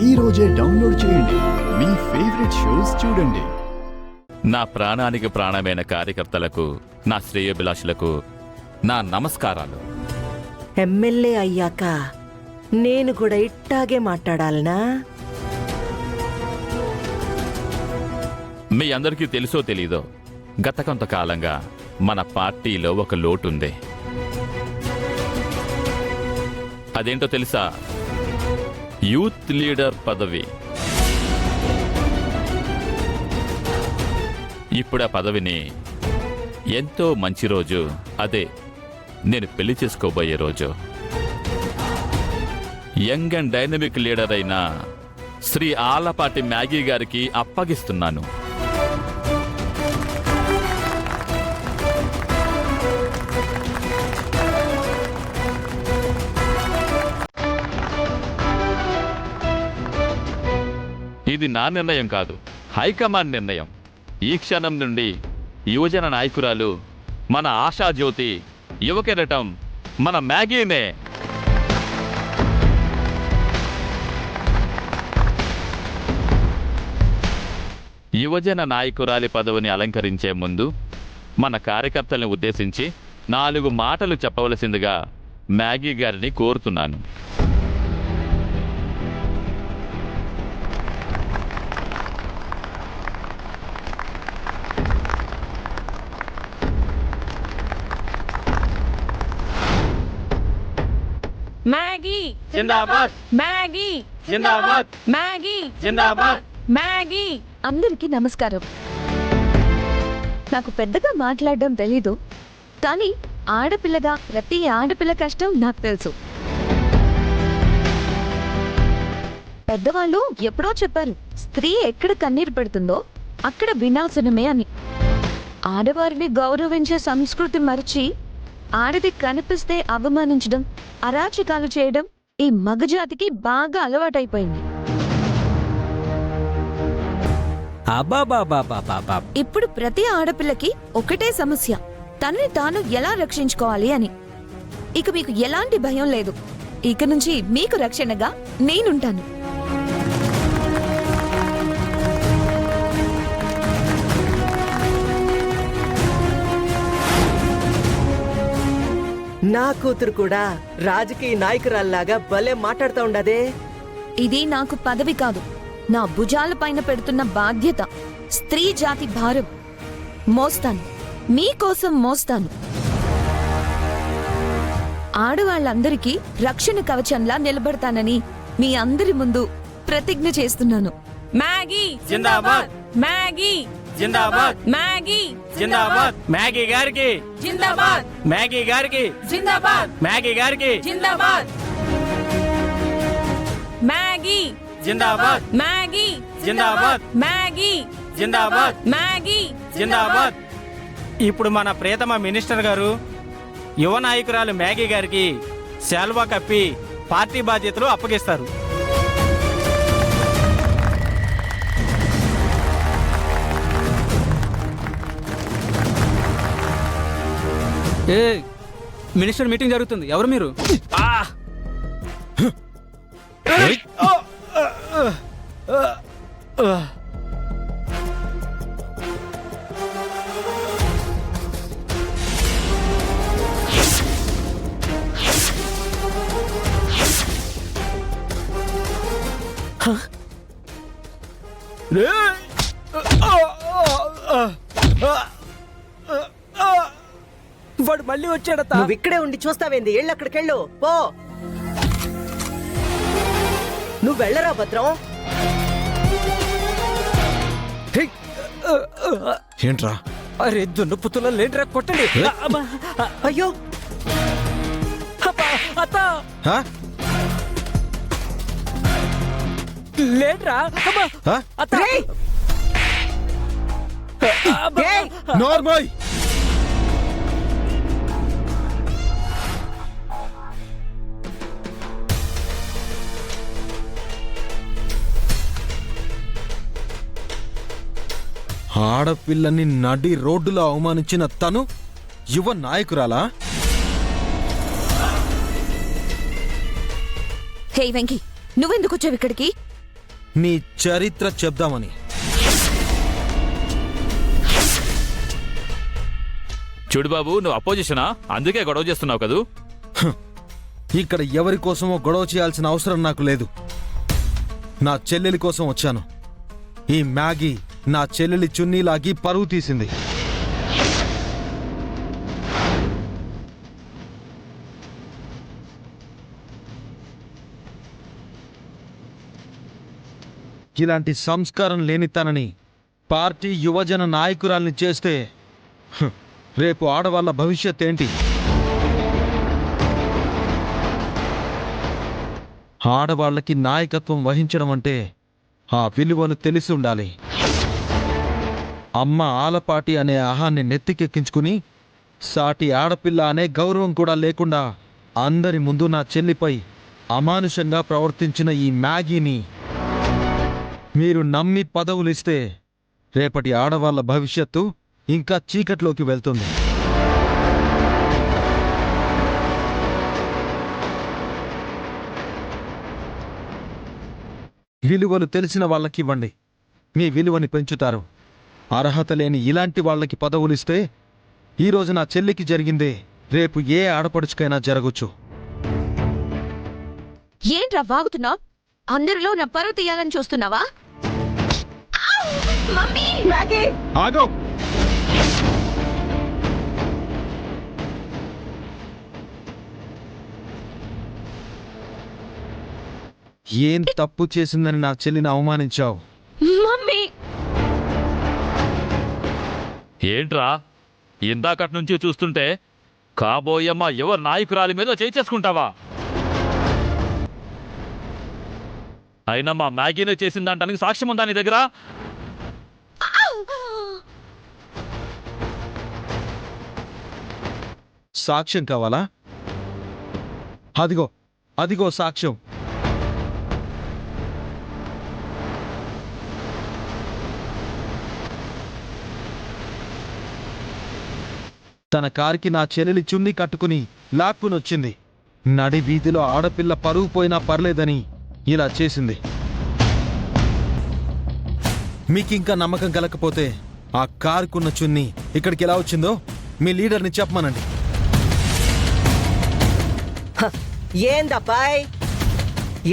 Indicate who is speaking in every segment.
Speaker 1: ఈ రోజే డౌన్లోడ్ చేయండి. మీ ఫేవరెట్ షోస్ చూడండి.
Speaker 2: నా ప్రాణానికి ప్రాణమైన కార్యకర్తలకు, నా శ్రేయోభిలాషులకు నా నమస్కారాలు.
Speaker 3: ఎమ్మెల్యే అయ్యాక నేను కూడా ఇట్టాగే మాట్లాడాలనా?
Speaker 2: మీ అందరికీ తెలుసో తెలీదో, గత కొంతకాలంగా మన పార్టీలో ఒక లోటుంది. అదేంటో తెలుసా? యూత్ లీడర్ పదవి. ఇప్పుడు ఆ పదవిని ఎంతో మంచి రోజు, అదే నేను పెళ్లి చేసుకోబోయే రోజు, యంగ్ అండ్ డైనమిక్ లీడర్ అయిన శ్రీ ఆలపాటి మ్యాగీ గారికి అప్పగిస్తున్నాను. ఇది నా నిర్ణయం కాదు, హైకమాండ్ నిర్ణయం. ఈ క్షణం నుండి యువజన నాయకురాలు, మన ఆశాజ్యోతి, యువకెరటం మన మ్యాగీనే. యువజన నాయకురాలి పదవిని అలంకరించే ముందు మన కార్యకర్తల్ని ఉద్దేశించి 4 మాటలు చెప్పవలసిందిగా మ్యాగీ గారిని కోరుతున్నాను.
Speaker 4: మ్యాగీ
Speaker 2: జిందాబాద్,
Speaker 4: మ్యాగీ
Speaker 2: జిందాబాద్,
Speaker 4: మ్యాగీ
Speaker 2: జిందాబాద్.
Speaker 4: మ్యాగీ.
Speaker 5: అందరికీ నమస్కారం. నాకు పెద్దగా మాట్లాడడం తెలీదు, కానీ ఆడపిల్లగా ప్రతి ఆడపిల్ల కష్టం నాకు తెలుసు. పెద్దవాళ్ళు ఎప్పుడో చెప్పారు, స్త్రీ ఎక్కడ కన్నీరు పెడుతుందో అక్కడ వినాశనమే అని. ఆడవారిని గౌరవించే సంస్కృతి మరిచి ఆడది కనిపిస్తే అవమానించడం, అరాచకాలు చేయడం ఈ మగజాతికి బాగా అలవాటైపోయింది. ఇప్పుడు ప్రతి ఆడపిల్లకి ఒకటే సమస్య, తనని తాను ఎలా రక్షించుకోవాలి అని. ఇక మీకు ఎలాంటి భయం లేదు. ఇక నుంచి మీకు రక్షణగా నేనుంటాను.
Speaker 3: నా కూతురు కూడా రాజకీయ నాయకురాల్లాగా భలే మాట్లాడుతూ ఉండదే.
Speaker 5: ఇది నాకు పదవి కాదు, నా భుజాల పైన పెడుతున్న బాధ్యత. స్త్రీ జాతి భారం మోస్తాను, మీకోసం మోస్తాను. ఆడవాళ్ళందరికీ రక్షణ కవచంలా నిలబడతానని మీ అందరి ముందు ప్రతిజ్ఞ చేస్తున్నాను.
Speaker 4: మ్యాగీ
Speaker 2: జిందాబాద్,
Speaker 4: మ్యాగీ
Speaker 2: జిందాబాద్,
Speaker 4: మ్యాగీ
Speaker 2: జిందాబాద్. మ్యాగీ గారికి
Speaker 4: జిందాబాద్,
Speaker 2: మ్యాగీ గారికి
Speaker 4: జిందాబాద్,
Speaker 2: మ్యాగీ గారికి
Speaker 4: జిందాబాద్. మ్యాగీ
Speaker 2: జిందాబాద్,
Speaker 4: మ్యాగీ
Speaker 2: జిందాబాద్,
Speaker 4: మ్యాగీ
Speaker 2: జిందాబాద్,
Speaker 4: మ్యాగీ
Speaker 2: జిందాబాద్.
Speaker 6: ఇప్పుడు మన ప్రియతమ మినిస్టర్ గారు యువ నాయకురాలు మ్యాగీ గారికి శాల్వా కప్పి పార్టీ బాధ్యతలు అప్పగిస్తారు.
Speaker 7: ఏ మినిస్టర్ మీటింగ్ జరుగుతుంది, ఎవరు మీరు?
Speaker 3: వాడు మళ్ళీ వచ్చాడతా. నువ్వు ఇక్కడే ఉండి చూస్తావేంది? ఎళ్ళు, అక్కడికెళ్ళు పో. నువ్వు వెళ్ళరా భద్రం.
Speaker 8: ఏంట్రా?
Speaker 7: అరే దున్ను పుత్తుల లేంట్రా, కొట్టండి.
Speaker 3: అయ్యో
Speaker 7: అత్త
Speaker 8: హా?
Speaker 7: లేంట్రా అత్త.
Speaker 3: రేయ్! ఏయ్!
Speaker 8: నోర్మోయ్! ఆడపిల్లని నడి రోడ్డులో అవమానించిన తను యువ నాయకురాలా?
Speaker 5: హే వెంకీ, నువ్వెందుకు వచ్చావు ఇక్కడికి?
Speaker 8: నీ చరిత్ర చెప్దామని.
Speaker 2: చూడు బాబు, నువ్వు అపోజిషనా, అందుకే గొడవ చేస్తున్నావు కదూ.
Speaker 8: ఇక్కడ ఎవరి కోసమో గొడవ చేయాల్సిన అవసరం నాకు లేదు. నా చెల్లెలి కోసం వచ్చాను. ఈ మ్యాగీ నా చెల్లెలి చున్నీ లాగి పరువు తీసింది. ఇలాంటి సంస్కారం లేనితనని పార్టీ యువజన నాయకురాల్ని చేస్తే రేపు ఆడవాళ్ళ భవిష్యత్ ఏంటి? ఆడవాళ్ళకి నాయకత్వం వహించడం అంటే ఆ విలువలు తెలిసి ఉండాలి. అమ్మ ఆలపాటి అనే అహాన్ని నెత్తికెక్కించుకుని సాటి ఆడపిల్ల అనే గౌరవం కూడా లేకుండా అందరి ముందు నా చెల్లిపై అమానుషంగా ప్రవర్తించిన ఈ మ్యాగీని మీరు నమ్మి పదవులిస్తే రేపటి ఆడవాళ్ళ భవిష్యత్తు ఇంకా చీకట్లోకి వెళ్తుంది. విలువలు తెలిసిన వాళ్ళకి ఇవ్వండి, మీ విలువని పెంచుతారు. అర్హత లేని ఇలాంటి వాళ్ళకి పదవులిస్తే ఈరోజు నా చెల్లికి జరిగిందే రేపు ఏ ఆడపడుచుకైనా జరగచ్చు.
Speaker 5: ఏంట్రా వాగుతున్నావు? అందరిలో నా పరువు తీయాలని చూస్తున్నావా? మమ్మీ!
Speaker 8: ఆగో! ఏం తప్పు చేసిందని నా చెల్లిని అవమానించావు?
Speaker 5: మమ్మీ!
Speaker 2: ఏంట్రా, ఇందాకటి నుంచి చూస్తుంటే కాబోయమ్మ యువ నాయకురాలి మీద చేసుకుంటావా? అయినా మా మ్యాగీనే చేసిందంటానికి సాక్ష్యం ఉందా నీ దగ్గర?
Speaker 8: సాక్ష్యం కావాలా? అదిగో అదిగో సాక్ష్యం. తన కారుకి నా చెల్లెలి చున్ని కట్టుకుని లాక్కునొచ్చింది. నడి వీధిలో ఆడపిల్ల పరువు పోయినా పర్లేదని ఇలా చేసింది. మీకింకా నమ్మకం కలకపోతే ఆ కారుకున్న చున్ని ఇక్కడికి ఎలా వచ్చిందో మీ లీడర్ని చెప్పమనండి.
Speaker 3: ఏందబ్బాయ్,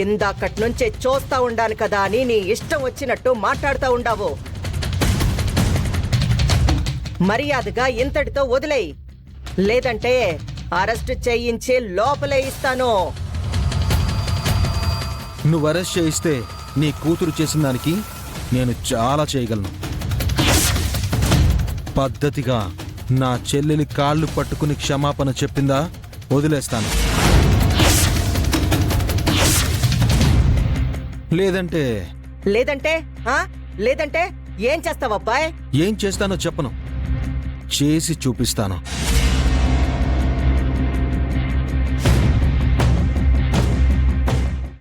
Speaker 3: ఇందాకటి నుంచే చూస్తా ఉండాను కదా అని నీ ఇష్టం వచ్చినట్టు మాట్లాడుతూ ఉండావు. మర్యాదగా ఇంతటితో వదిలేయి, లేదంటే అరెస్ట్ చేయించి లోపలే ఇస్తాను.
Speaker 8: నువ్వు అరెస్ట్ చేయిస్తే నీ కూతురు చేసిన దానికి నేను చాలా చేయగలను. పద్ధతిగా నా చెల్లెలి కాళ్ళు పట్టుకుని క్షమాపణ చెప్పిందా వదిలేస్తాను. లేదంటే
Speaker 3: లేదంటే లేదంటే ఏం చేస్తావబ్బాయ్?
Speaker 8: ఏం చేస్తానో చెప్పను, చేసి చూపిస్తాను.